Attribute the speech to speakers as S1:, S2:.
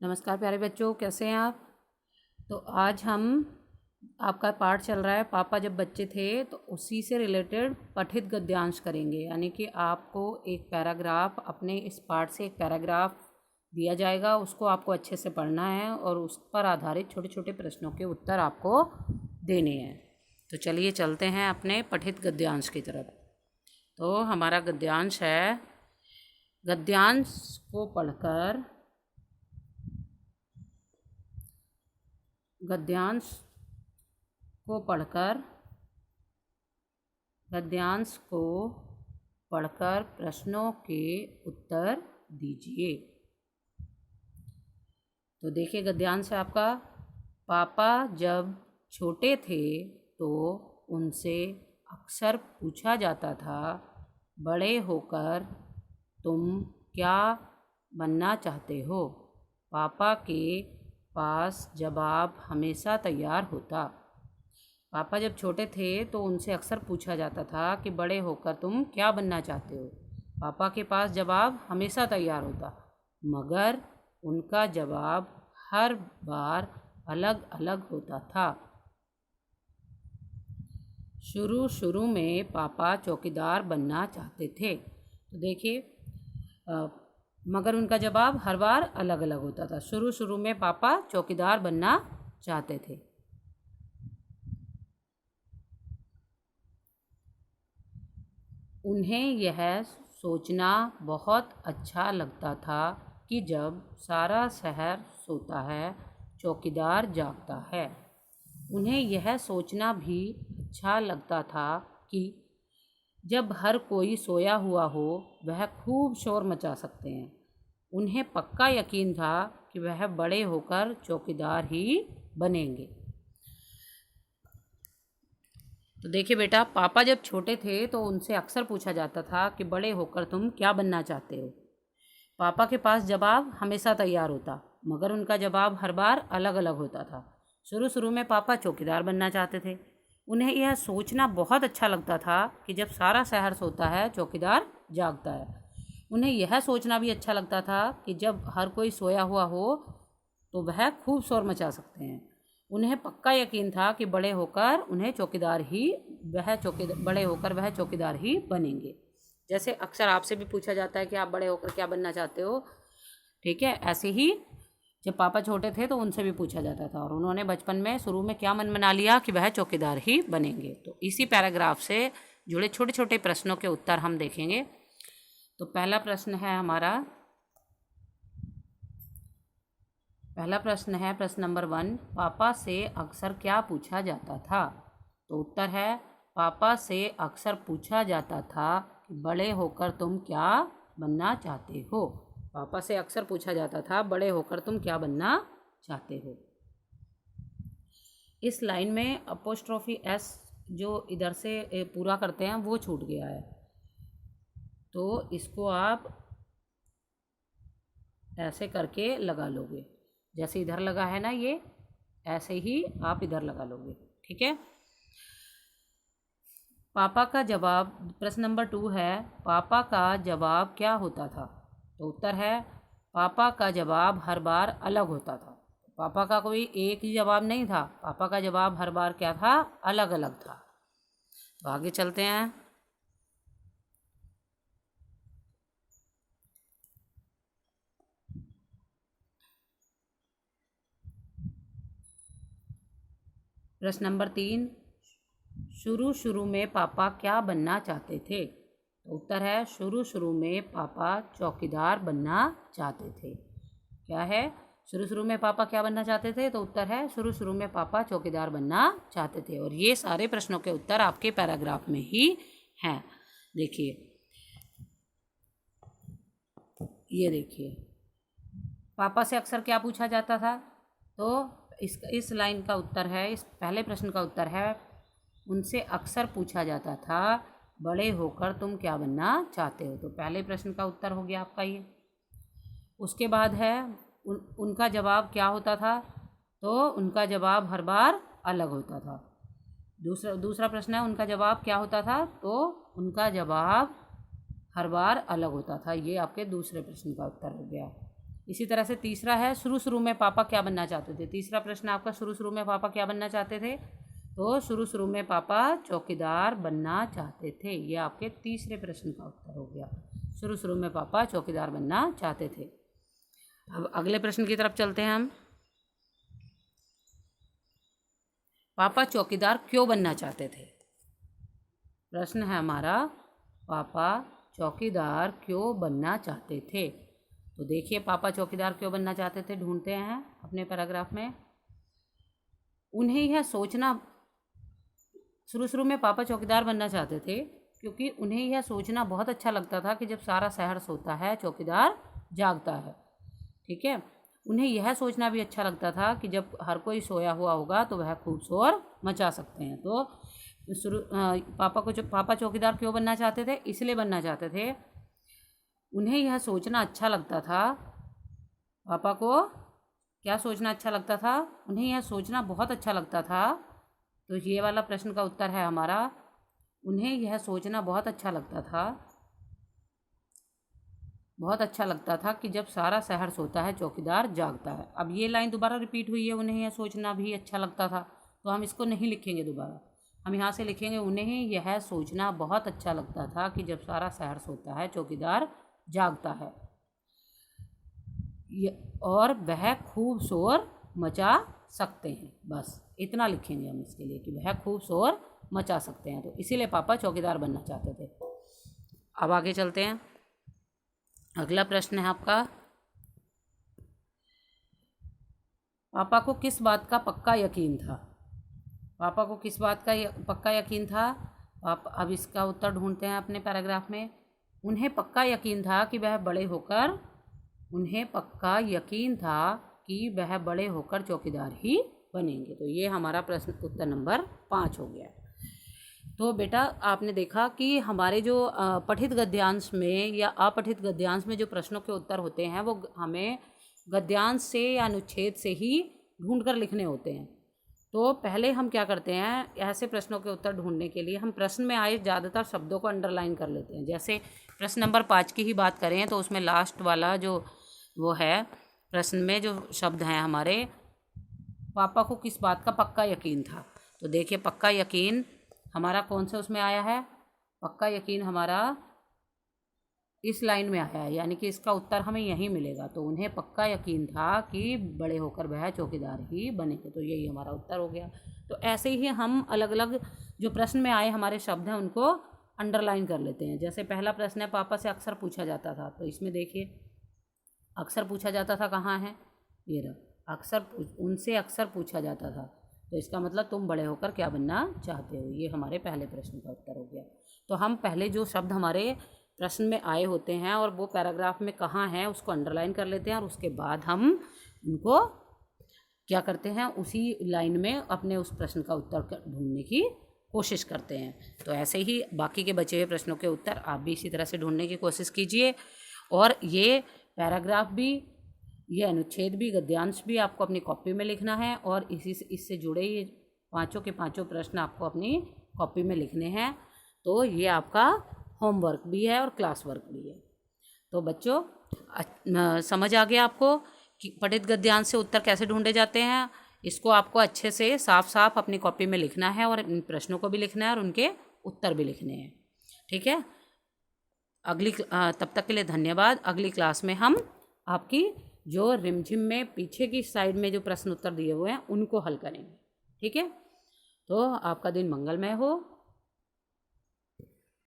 S1: नमस्कार प्यारे बच्चों, कैसे हैं आप। तो आज हम आपका पाठ चल रहा है पापा जब बच्चे थे, तो उसी से रिलेटेड पठित गद्यांश करेंगे। यानी कि आपको एक पैराग्राफ, अपने इस पाठ से एक पैराग्राफ दिया जाएगा, उसको आपको अच्छे से पढ़ना है और उस पर आधारित छोटे छोटे प्रश्नों के उत्तर आपको देने हैं। तो चलिए चलते हैं अपने पठित गद्यांश की तरफ। तो हमारा गद्यांश है, गद्यांश को पढ़कर गद्यांश को पढ़कर प्रश्नों के उत्तर दीजिए। तो देखिए गद्यांश है आपका, पापा जब छोटे थे तो उनसे अक्सर पूछा जाता था, बड़े होकर तुम क्या बनना चाहते हो। पापा के पास जवाब हमेशा तैयार होता। पापा जब छोटे थे तो उनसे अक्सर पूछा जाता था कि बड़े होकर तुम क्या बनना चाहते हो। पापा के पास जवाब हमेशा तैयार होता, मगर उनका जवाब हर बार अलग अलग होता था। शुरू में पापा चौकीदार बनना चाहते थे। तो देखिए, मगर उनका जवाब हर बार अलग अलग होता था। शुरू में पापा चौकीदार बनना चाहते थे। उन्हें यह सोचना बहुत अच्छा लगता था कि जब सारा शहर सोता है, चौकीदार जागता है। उन्हें यह सोचना भी अच्छा लगता था कि जब हर कोई सोया हुआ हो, वह खूब शोर मचा सकते हैं। उन्हें पक्का यकीन था कि वह बड़े होकर चौकीदार ही बनेंगे। तो देखिए बेटा, पापा जब छोटे थे तो उनसे अक्सर पूछा जाता था कि बड़े होकर तुम क्या बनना चाहते हो। पापा के पास जवाब हमेशा तैयार होता, मगर उनका जवाब हर बार अलग अलग होता था। शुरू में पापा चौकीदार बनना चाहते थे। उन्हें यह सोचना बहुत अच्छा लगता था कि जब सारा शहर सोता है, चौकीदार जागता है। उन्हें यह सोचना भी अच्छा लगता था कि जब हर कोई सोया हुआ हो तो वह खूब शोर मचा सकते हैं। उन्हें पक्का यकीन था कि बड़े होकर वह चौकीदार ही बनेंगे। जैसे अक्सर आपसे भी पूछा जाता है कि आप बड़े होकर क्या बनना चाहते हो, ठीक है। ऐसे ही जब पापा छोटे थे तो उनसे भी पूछा जाता था, और उन्होंने बचपन में शुरू में क्या मन बना लिया कि वह चौकीदार ही बनेंगे। तो इसी पैराग्राफ से जुड़े छोटे छोटे प्रश्नों के उत्तर हम देखेंगे। तो पहला प्रश्न है प्रश्न नंबर 1, पापा से अक्सर क्या पूछा जाता था। तो उत्तर है, पापा से अक्सर पूछा जाता था कि बड़े होकर तुम क्या बनना चाहते हो। पापा से अक्सर पूछा जाता था, बड़े होकर तुम क्या बनना चाहते हो। इस लाइन में अपोस्ट्रोफी एस जो इधर से पूरा करते हैं वो छूट गया है, तो इसको आप ऐसे करके लगा लोगे। जैसे इधर लगा है ना, ये ऐसे ही आप इधर लगा लोगे, ठीक है। पापा का जवाब, प्रश्न नंबर 2 है, पापा का जवाब क्या होता था। तो उत्तर है, पापा का जवाब हर बार अलग होता था। पापा का कोई एक ही जवाब नहीं था, पापा का जवाब हर बार क्या था, अलग अलग था। तो आगे चलते हैं। प्रश्न नंबर 3, शुरू में पापा क्या बनना चाहते थे। तो उत्तर है, शुरू में पापा चौकीदार बनना चाहते थे। क्या है, शुरू में पापा क्या बनना चाहते थे। तो उत्तर है, शुरू में पापा चौकीदार बनना चाहते थे। और ये सारे प्रश्नों के उत्तर आपके पैराग्राफ में ही हैं। देखिए, ये देखिए, पापा से अक्सर क्या पूछा जाता था। तो इस लाइन का उत्तर है, इस पहले प्रश्न का उत्तर है, उनसे अक्सर पूछा जाता था, बड़े होकर तुम क्या बनना चाहते हो। तो पहले प्रश्न का उत्तर हो गया आपका ये। उसके बाद है, उनका जवाब क्या होता था। तो उनका जवाब हर बार अलग होता था। दूसरा प्रश्न है, उनका जवाब क्या होता था। तो उनका जवाब हर बार अलग होता था। ये आपके दूसरे प्रश्न का उत्तर हो गया। इसी तरह से तीसरा है, शुरू शुरू में पापा क्या बनना चाहते थे। तीसरा प्रश्न आपका, शुरू शुरू में पापा क्या बनना चाहते थे। तो शुरू शुरू में पापा चौकीदार बनना चाहते थे। ये आपके तीसरे प्रश्न का उत्तर हो गया, शुरू शुरू में पापा चौकीदार बनना चाहते थे। अब अगले प्रश्न की तरफ चलते हैं हम। पापा चौकीदार क्यों बनना चाहते थे। प्रश्न है हमारा, पापा चौकीदार क्यों बनना चाहते थे। तो देखिए पापा चौकीदार क्यों बनना चाहते थे, ढूंढते हैं अपने पैराग्राफ में। उन्हें यह सोचना, शुरू शुरू में पापा चौकीदार बनना चाहते थे क्योंकि उन्हें यह सोचना बहुत अच्छा लगता था कि जब सारा शहर सोता है चौकीदार जागता है। ठीक है, उन्हें यह सोचना भी अच्छा लगता था कि जब हर कोई सोया हुआ होगा तो वह खूब शोर मचा सकते हैं। तो पापा चौकीदार क्यों बनना चाहते थे, इसलिए बनना चाहते थे, उन्हें यह सोचना अच्छा लगता था। पापा को क्या सोचना अच्छा लगता था, उन्हें यह सोचना बहुत अच्छा लगता था। तो ये वाला प्रश्न का उत्तर है हमारा, उन्हें यह सोचना बहुत अच्छा लगता था, बहुत अच्छा लगता था कि जब सारा शहर सोता है चौकीदार जागता है। अब ये लाइन दोबारा रिपीट हुई है, उन्हें यह सोचना भी अच्छा लगता था, तो हम इसको नहीं लिखेंगे दोबारा, हम यहाँ से लिखेंगे उन्हें यह सोचना बहुत अच्छा लगता था कि जब सारा शहर सोता है चौकीदार जागता है, और वह खूब शोर मचा सकते हैं। बस इतना लिखेंगे हम इसके लिए कि वह खूब शोर मचा सकते हैं। तो इसीलिए पापा चौकीदार बनना चाहते थे। अब आगे चलते हैं। अगला प्रश्न है आपका, पापा को किस बात का पक्का यकीन था। पापा को किस बात का पक्का यकीन था। अब इसका उत्तर ढूंढते हैं अपने पैराग्राफ में। उन्हें पक्का यकीन था कि वह बड़े होकर, उन्हें पक्का यकीन था कि वह बड़े होकर चौकीदार ही बनेंगे। तो ये हमारा प्रश्न उत्तर नंबर 5 हो गया। तो बेटा आपने देखा कि हमारे जो पठित गद्यांश में या अपठित गद्यांश में जो प्रश्नों के उत्तर होते हैं वो हमें गद्यांश से या अनुच्छेद से ही ढूंढ कर लिखने होते हैं। तो पहले हम क्या करते हैं, ऐसे प्रश्नों के उत्तर ढूंढने के लिए हम प्रश्न में आए ज़्यादातर शब्दों को अंडरलाइन कर लेते हैं। जैसे प्रश्न नंबर 5 की ही बात करें तो उसमें लास्ट वाला जो वो है, प्रश्न में जो शब्द हैं हमारे, पापा को किस बात का पक्का यकीन था। तो देखिए पक्का यकीन हमारा कौन से उसमें आया है, पक्का यकीन हमारा इस लाइन में आया है, यानी कि इसका उत्तर हमें यहीं मिलेगा। तो उन्हें पक्का यकीन था कि बड़े होकर वह चौकीदार ही बनेंगे। तो यही हमारा उत्तर हो गया। तो ऐसे ही हम अलग अलग जो प्रश्न में आए हमारे शब्द हैं उनको अंडरलाइन कर लेते हैं। जैसे पहला प्रश्न है, पापा से अक्सर पूछा जाता था। तो इसमें देखिए अक्सर पूछा जाता था कहाँ है, ये रहा, अक्सर उनसे अक्सर पूछा जाता था। तो इसका मतलब तुम बड़े होकर क्या बनना चाहते हो। ये हमारे पहले प्रश्न का उत्तर हो गया। तो हम पहले जो शब्द हमारे प्रश्न में आए होते हैं और वो पैराग्राफ में कहाँ हैं उसको अंडरलाइन कर लेते हैं, और उसके बाद हम उनको क्या करते हैं, उसी लाइन में अपने उस प्रश्न का उत्तर ढूंढने की कोशिश करते हैं। तो ऐसे ही बाकी के बचे हुए प्रश्नों के उत्तर आप भी इसी तरह से ढूंढने की कोशिश कीजिए। और ये पैराग्राफ भी, ये अनुच्छेद भी, गद्यांश भी आपको अपनी कॉपी में लिखना है, और इससे जुड़े ये पाँचों के पाँचों प्रश्न आपको अपनी कॉपी में लिखने हैं। तो ये आपका होमवर्क भी है और क्लास वर्क भी है। तो बच्चों समझ आ गया आपको कि पठित गद्यांश से उत्तर कैसे ढूंढे जाते हैं। इसको आपको अच्छे से साफ साफ अपनी कॉपी में लिखना है, और इन प्रश्नों को भी लिखना है और उनके उत्तर भी लिखने हैं। ठीक है, तब तक के लिए धन्यवाद। अगली क्लास में हम आपकी जो रिमझिम में पीछे की साइड में जो प्रश्न उत्तर दिए हुए हैं उनको हल करेंगे। ठीक है, तो आपका दिन मंगलमय हो।